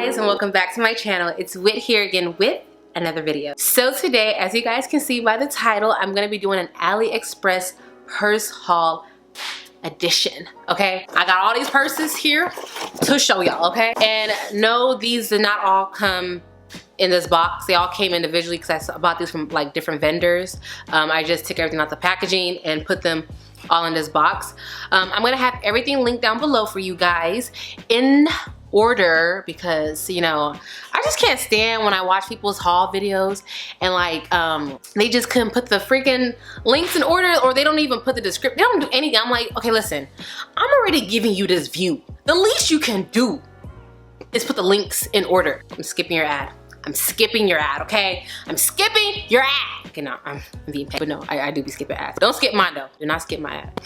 guys, and welcome back to my channel. It's Whit here again with another video. So today, as you guys can see by the title, I'm going to be doing an AliExpress purse haul edition. Okay, I got all these purses here to show y'all. Okay, and no, these did not all come in this box. They all came individually because I bought these from like different vendors. I just took everything out the packaging and put them all in this box. I'm gonna have everything linked down below for you guys in order, because you know, I just can't stand when I watch people's haul videos and like they just couldn't put the freaking links in order, or they don't even put the description. They don't do anything. I'm like, okay, listen, I'm already giving you this view. The least you can do is put the links in order. I'm skipping your ad. I'm skipping your ad, okay? I'm skipping your ad. Okay, no, I'm being paid, but no, I do be skipping ads. Don't skip mine though. Do not skip my ad.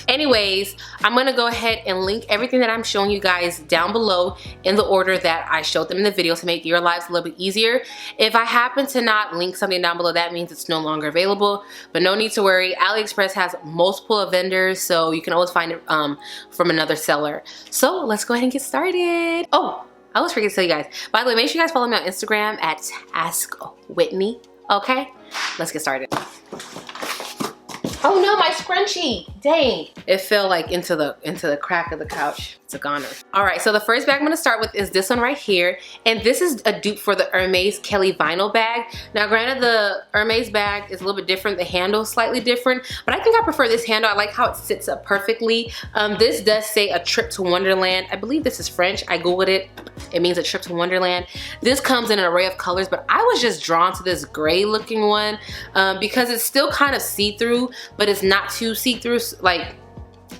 Anyways, I'm gonna go ahead and link everything that I'm showing you guys down below in the order that I showed them in the video to make your lives a little bit easier. If I happen to not link something down below, that means it's no longer available, but no need to worry. AliExpress has multiple vendors, so you can always find it from another seller. So let's go ahead and get started. Oh, I always forget to tell you guys. By the way, make sure you guys follow me on Instagram at AskWhitney. Okay, let's get started. Oh no, my scrunchie! Dang, it fell like into the crack of the couch. It's a goner. All right, so the first bag I'm gonna start with is this one right here, and this is a dupe for the Hermes Kelly vinyl bag. Now, granted, the Hermes bag is a little bit different. The handle is slightly different, but I think I prefer this handle. I like how it sits up perfectly. This does say a trip to Wonderland. I believe this is French. I googled it. It means a trip to Wonderland. This comes in an array of colors, but I was just drawn to this gray looking one because it's still kind of see-through, but it's not too see-through. Like,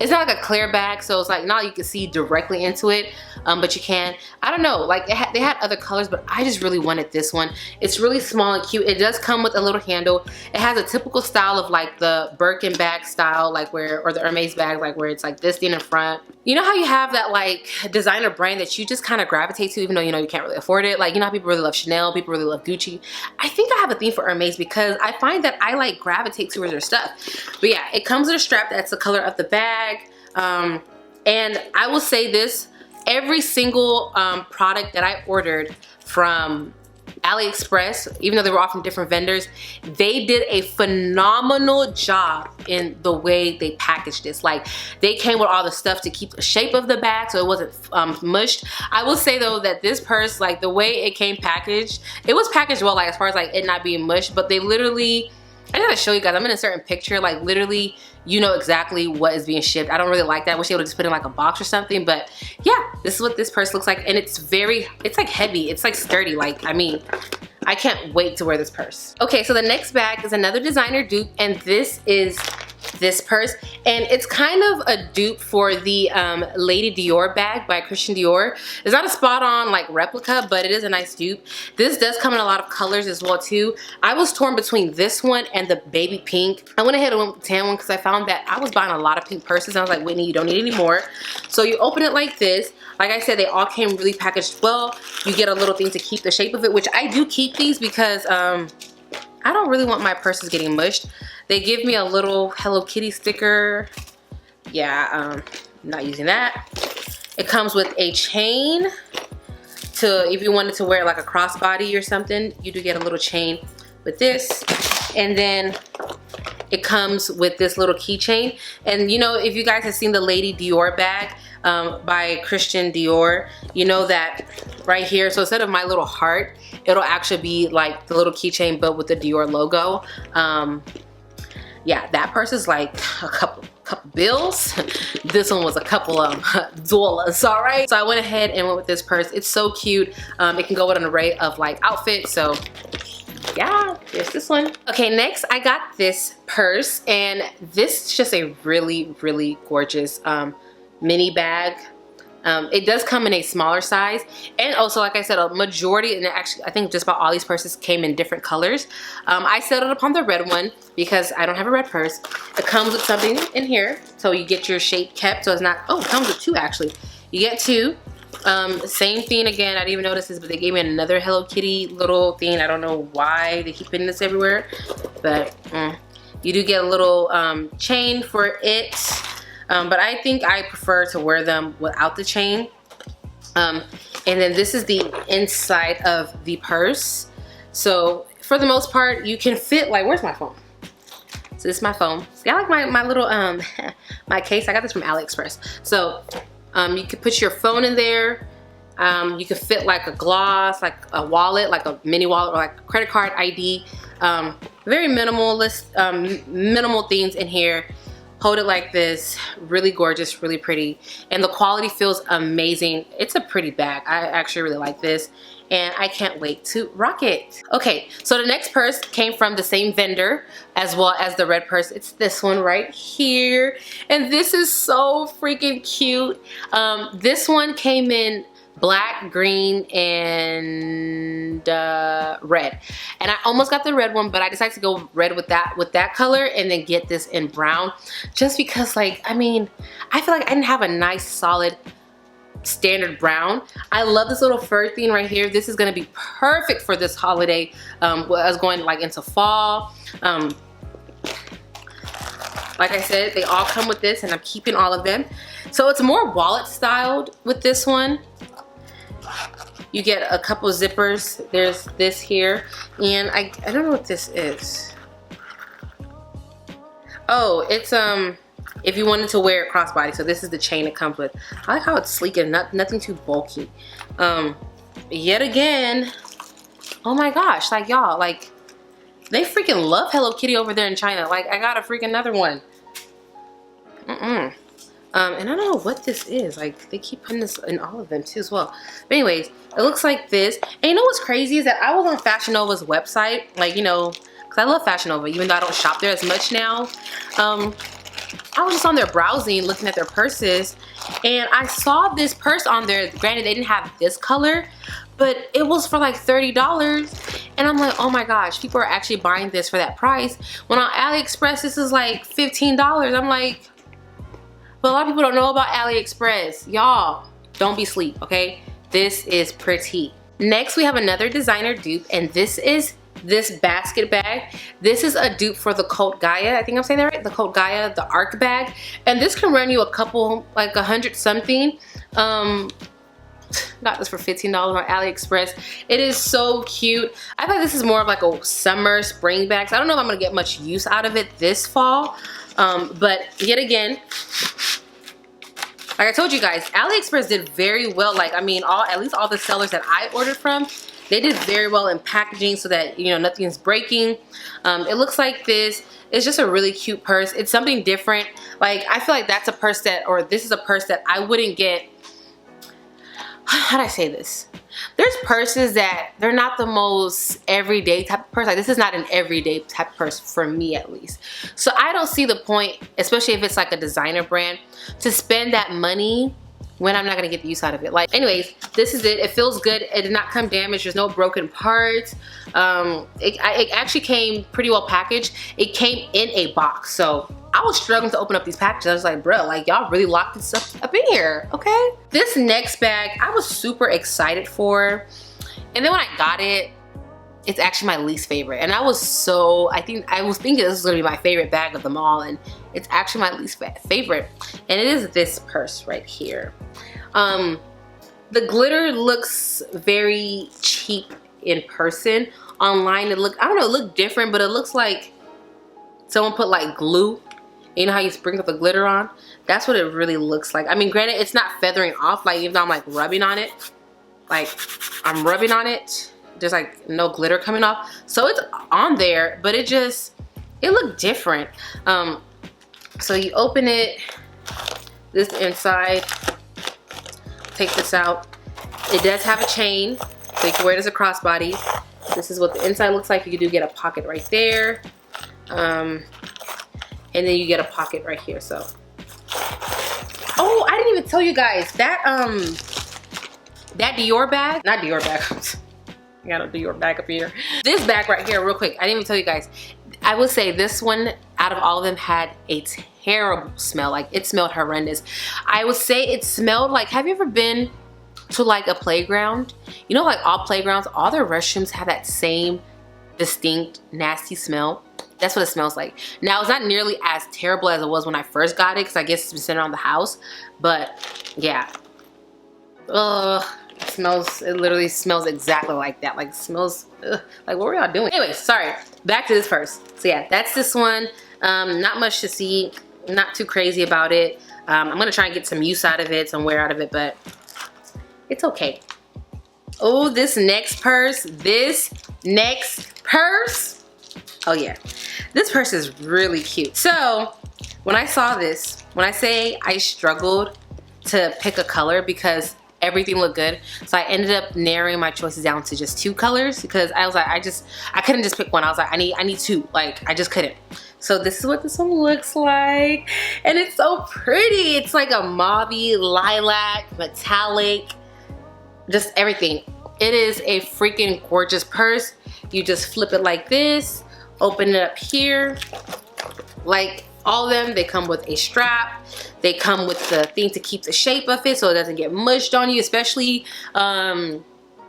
it's not like a clear bag, so it's like not you can see directly into it, but you can. I don't know, like they had other colors, but I just really wanted this one. It's really small and cute. It does come with a little handle. It has a typical style of like the Birkin bag style, like or the Hermes bag, like where it's like this thing in front. You know how you have that like designer brand that you just kind of gravitate to, even though you know you can't really afford it. Like, you know how people really love Chanel, people really love Gucci. I think I have a thing for Hermes because I find that I like gravitate towards their stuff. But yeah, it comes with a strap that's the color of the bag. And I will say this, every single product that I ordered from AliExpress, even though they were all from different vendors, they did a phenomenal job in the way they packaged this. Like, they came with all the stuff to keep the shape of the bag so it wasn't mushed. I will say though that this purse, like the way it came packaged, it was packaged well, like as far as like it not being mushed, but they literally, I gotta show you guys, I'm in a certain picture, like literally you know exactly what is being shipped. I don't really like that. I wish they would just put in like a box or something, but yeah, this is what this purse looks like, and it's like heavy, it's like sturdy. Like, I mean, I can't wait to wear this purse. Okay, so the next bag is another designer dupe, and this is this purse, and it's kind of a dupe for the Lady Dior bag by Christian Dior. It's not a spot on like replica, but it is a nice dupe. This does come in a lot of colors as well too. I was torn between this one and the baby pink. I went ahead and went with the tan one because I found that I was buying a lot of pink purses and I was like, Whitney, you don't need any more. So you open it like this. Like I said, they all came really packaged well. You get a little thing to keep the shape of it, which I do keep these because I don't really want my purses getting mushed. They give me a little Hello Kitty sticker. Yeah, I'm not using that. It comes with a chain to, if you wanted to wear like a crossbody or something, you do get a little chain with this. And then it comes with this little keychain. And you know, if you guys have seen the Lady Dior bag by Christian Dior, you know that right here, so instead of my little heart, it'll actually be like the little keychain but with the Dior logo. Yeah, that purse is like a couple bills. This one was a couple of dollars, all right? So I went ahead and went with this purse. It's so cute. It can go with an array of like outfits, so yeah, there's this one. Okay, next I got this purse, and this is just a really, really gorgeous mini bag. It does come in a smaller size, and also, like I said, a majority, and actually I think just about all these purses came in different colors. I settled upon the red one because I don't have a red purse. It comes with something in here, so you get your shape kept, so it's not, oh, it comes with two actually. You get two. Same thing again, I didn't even notice this, but they gave me another Hello Kitty little thing. I don't know why they keep putting this everywhere, but you do get a little chain for it. But I think I prefer to wear them without the chain. And then this is the inside of the purse. So for the most part, you can fit, like, where's my phone? So this is my phone. See, I like my little, my case. I got this from AliExpress. So you can put your phone in there. You can fit like a gloss, like a wallet, like a mini wallet, or like a credit card ID. Very minimalist, minimal things in here. Hold it like this. Really gorgeous, really pretty. And the quality feels amazing. It's a pretty bag. I actually really like this. And I can't wait to rock it. Okay, so the next purse came from the same vendor as well as the red purse. It's this one right here. And this is so freaking cute. This one came in black, green, and red. And I almost got the red one, but I decided to go red with that color and then get this in brown. Just because, like, I mean, I feel like I didn't have a nice solid standard brown. I love this little fur thing right here. This is gonna be perfect for this holiday. I was going like into fall. Like I said, they all come with this, and I'm keeping all of them. So it's more wallet styled with this one. You get a couple zippers. There's this here, and I don't know what this is. Oh, it's if you wanted to wear it crossbody. So this is the chain it comes with. I like how it's sleek and nothing too bulky. Yet again, oh my gosh, like y'all, like they freaking love Hello Kitty over there in China. Like I got a freaking another one. And I don't know what this is. Like they keep putting this in all of them too as well. But anyways, it looks like this. And you know what's crazy is that I was on Fashion Nova's website, like, you know, because I love Fashion Nova, even though I don't shop there as much now. I was just on there browsing, looking at their purses, and I saw this purse on there. Granted, they didn't have this color, but it was for like $30. And I'm like, oh my gosh, people are actually buying this for that price. When on AliExpress, this is like $15. I'm like, but a lot of people don't know about AliExpress. Y'all, don't be sleep, okay? This is pretty. Next, we have another designer dupe, and this is this basket bag. This is a dupe for the cult Gaia. I think I'm saying that right? The cult Gaia, the arc bag. And this can run you a couple, like 100 something. Got this for $15 on AliExpress. It is so cute. I thought this is more of like a summer, spring bag. So I don't know if I'm gonna get much use out of it this fall. But yet again, like I told you guys, AliExpress did very well. Like, I mean, at least all the sellers that I ordered from, they did very well in packaging so that, you know, nothing's breaking. It looks like this. It's just a really cute purse. It's something different. Like, I feel like that's a purse that, or this is a purse that I wouldn't get. How do I say this? There's purses that they're not the most everyday type of purse. Like, this is not an everyday type of purse for me, at least. So I don't see the point, especially if it's like a designer brand, to spend that money when I'm not gonna get the use out of it. Like, anyways, this is it. It feels good. It did not come damaged. There's no broken parts. It actually came pretty well packaged. It came in a box. So I was struggling to open up these packages. I was like, bro, like y'all really locked this stuff up in here, okay? This next bag, I was super excited for. And then when I got it, it's actually my least favorite. And I was thinking this was gonna be my favorite bag of them all, and it's actually my least favorite. And it is this purse right here. The glitter looks very cheap in person. Online, I don't know, it looked different, but it looks like someone put like glue. You know how you sprinkle the glitter on? That's what it really looks like. I mean, granted, it's not feathering off, like even though I'm like rubbing on it. Like, I'm rubbing on it. There's like no glitter coming off. So it's on there, but it looked different. So you open it, this inside, take this out. It does have a chain, so you can wear it as a crossbody. This is what the inside looks like. You do get a pocket right there. And then you get a pocket right here, so. Oh, I didn't even tell you guys, that Dior bag, not Dior bag, I got a Dior bag up here. This bag right here, real quick, I didn't even tell you guys. I would say this one, out of all of them, had a terrible smell. Like, it smelled horrendous. I would say it smelled like, have you ever been to like a playground? You know, like all playgrounds, all their restrooms have that same distinct, nasty smell. That's what it smells like. Now, it's not nearly as terrible as it was when I first got it, because I guess it's been sitting around the house. But, yeah. Ugh. It literally smells exactly like that. Like, smells, ugh, like, what were y'all doing? Anyways, sorry, back to this purse. So yeah, that's this one. Not much to see, not too crazy about it. I'm gonna try and get some use out of it, some wear out of it, but it's okay. Oh, this next purse. Oh yeah, this purse is really cute. So when I saw this, when I say I struggled to pick a color because everything looked good, so I ended up narrowing my choices down to just 2 colors because I was like, I couldn't just pick one. I was like, I need 2. Like, I just couldn't. So this is what this one looks like, and it's so pretty. It's like a mauve-y, lilac, metallic, just everything. It is a freaking gorgeous purse. You just flip it like this, open it up here. Like all of them, they come with a strap. They come with the thing to keep the shape of it so it doesn't get mushed on you, especially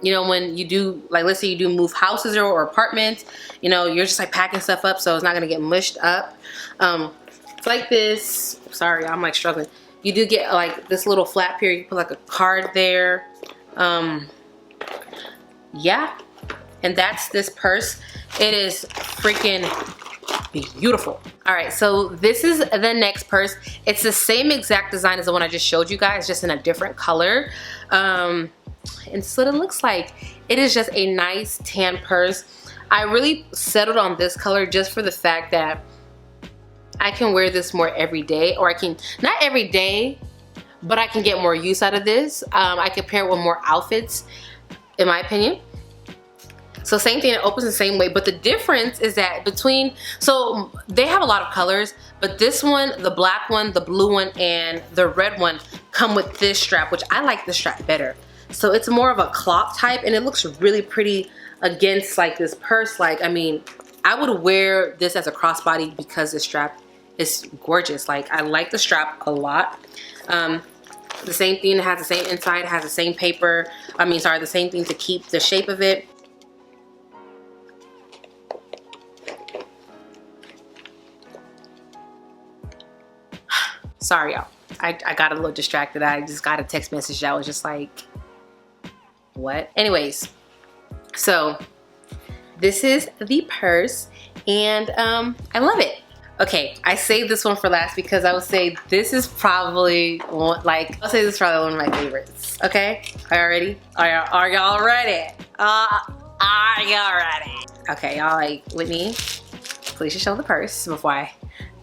you know, when you do, like, let's say you do move houses or apartments, you know, you're just like packing stuff up so it's not gonna get mushed up. It's like this. Sorry, I'm like struggling. You do get like this little flap here. You put like a card there. Yeah, and that's this purse. It is freaking beautiful. All right, so this is the next purse. It's the same exact design as the one I just showed you guys, just in a different color. And so it looks like it is just a nice tan purse. I really settled on this color just for the fact that I can wear this more every day, or I can, not every day, but I can get more use out of this. I can pair it with more outfits, in my opinion. So same thing, it opens the same way, but the difference is that between, so they have a lot of colors, but this one, the black one, the blue one, and the red one come with this strap, which I like the strap better. So it's more of a cloth type, and it looks really pretty against like this purse. Like, I mean, I would wear this as a crossbody because the strap is gorgeous. Like, I like the strap a lot. The same thing, it has the same inside, it has the same paper. I mean, sorry, the same thing to keep the shape of it. Sorry, y'all. I got a little distracted. I just got a text message that was just like, what? Anyways, so this is the purse, and I love it. Okay, I saved this one for last because I would say this is probably one, like, I'll say this is probably one of my favorites. Okay, are y'all ready? Are y'all ready? Are y'all ready? Okay, y'all, like, Whitney, please just show the purse before I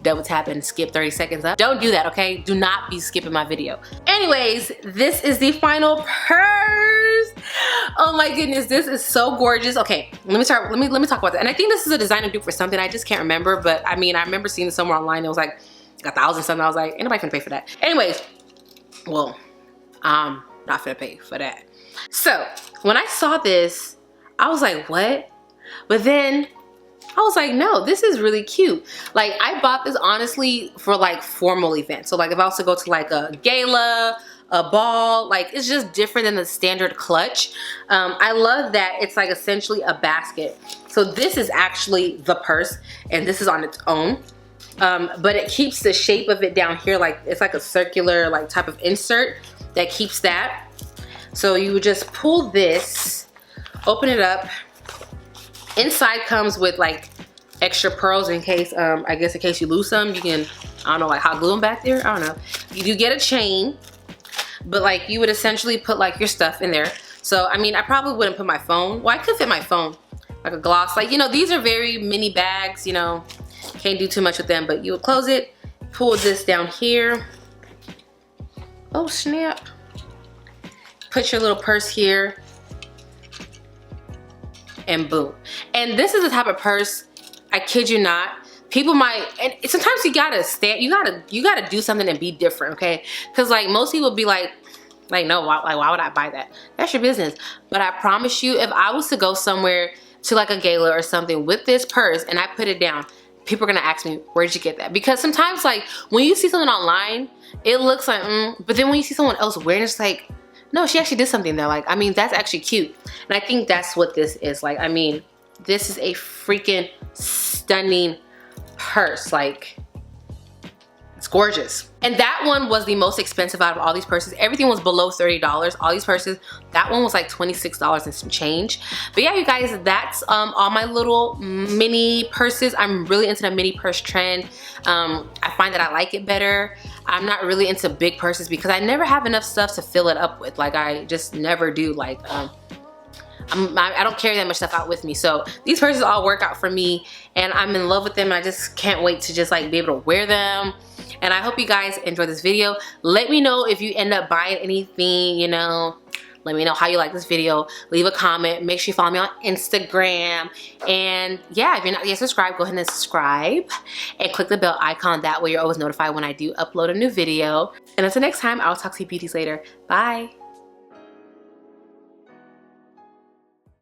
double tap and skip 30 seconds up. Don't do that, okay? Do not be skipping my video. Anyways, this is the final purse. Oh my goodness, this is so gorgeous. Okay, let me talk about that. And I think this is a designer dupe for something. I just can't remember, but I mean, I remember seeing it somewhere online. It was like 1,000 something. I was like, ain't nobody gonna pay for that. Anyways, well, I'm not gonna pay for that. So when I saw this, I was like, what? But then I was like, no, this is really cute. Like, I bought this honestly for like formal events. So like if I was to go to like a gala, a ball, like it's just different than the standard clutch. I love that it's like essentially a basket. So this is actually the purse, and this is on its own. But it keeps the shape of it down here, like it's like a circular like type of insert that keeps that. So you would just pull this, open it up. Inside comes with like extra pearls in case, I guess in case you lose some, you can, I don't know, like hot glue them back there. I don't know. You do get a chain, but like you would essentially put like your stuff in there. So I mean, I probably wouldn't put my phone. Well, I could fit my phone, like a gloss. Like, you know, these are very mini bags, you know, can't do too much with them, but you would close it, pull this down here. Oh snap. Put your little purse here. And boom. And this is the type of purse, I kid you not, people might, and sometimes you gotta stand, you gotta do something and be different, okay? Because like most people be like no, why would I buy that? That's your business. But I promise you, if I was to go somewhere to like a gala or something with this purse and I put it down, people are gonna ask me, where'd you get that? Because sometimes like when you see something online, it looks like, but then when you see someone else wearing it, it's like, no, she actually did something there. Like, I mean, that's actually cute. And I think that's what this is. Like, I mean, this is a freaking stunning purse. Like, It's gorgeous. And that one was the most expensive out of all these purses. Everything was below $30. All these purses, that one was like $26 and some change. But yeah, you guys, that's all my little mini purses. I'm really into the mini purse trend. I find that I like it better. I'm not really into big purses because I never have enough stuff to fill it up with. Like, I just never do. Like, I don't carry that much stuff out with me. So these purses all work out for me and I'm in love with them. I just can't wait to just like be able to wear them. And I hope you guys enjoyed this video. Let me know if you end up buying anything, you know. Let me know how you like this video. Leave a comment. Make sure you follow me on Instagram. And yeah, if you're not yet subscribed, go ahead and subscribe. And click the bell icon. That way you're always notified when I do upload a new video. And until next time, I'll talk to you beauties later. Bye.